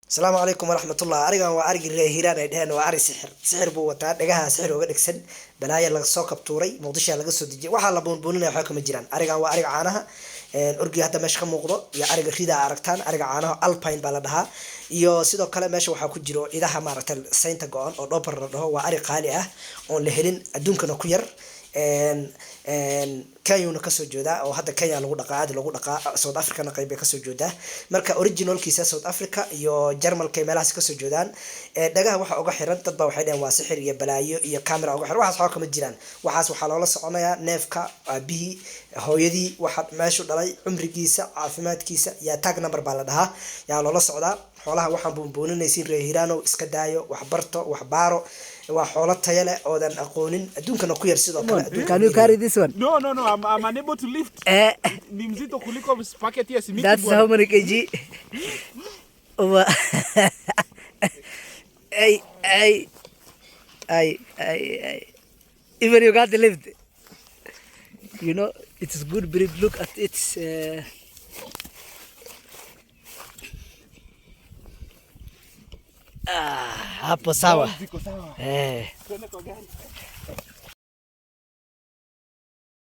السلام عليكم ورحمة الله أرجع وأرجع الهيران إدهان وأري سحر بوتان دجاها سحر وقدكسن بلايا لغا سو كبتوري مقدشة لغا سو دجي waxaa la buunbuuninaya waxa kama jiraan arigan waa ariga caanaha urgi hadda meesha ka muuqdo iyo ariga rida aragtaan ariga caanaha alpine baa la dhahaa iyo sidoo kale meesha waxaa ku jiro idaha maaragtay saynta go'an oo dhoobar la dhaho waa ari qaali ah oo la helin adduunkana ku yar Kenya kasoo jooda oo hadda Kenya lagu dhaqaa aad lagu dhaqaa South Africa na qayb ka soo jooda marka originalkiisa South Africa iyo Jarmalka meelahaas ka soo joodaan dhagaha waxa uga xiran dad baa waxay dhaheen waa sixir iyo balaayo iyo camera uga xiran waxaas waxa kama jiraan waxaas waxa loola soconayaa neefka aabihi hooyadii waxa meeshu dhalay umrigiisa caafimaadkiisa ya tag number baa la dhahaa yaa loola socdaa xoolaha waxaan buunbuuninaysiin reehiraano iska daayo wax barto wax baaro waa xoolo tayo leh oodan aqoonin adduunkana ku yar sidoo kale Can you carry this one? No, I'm unable to lift. Ni mzito kuliko spaghetti ya simiti. That's how many kg? Over. Ay. Even you got the lift. You know, it is good breed. Look at its. Hapo sawa. Ziko sawa. Eh. Twende kwa gari.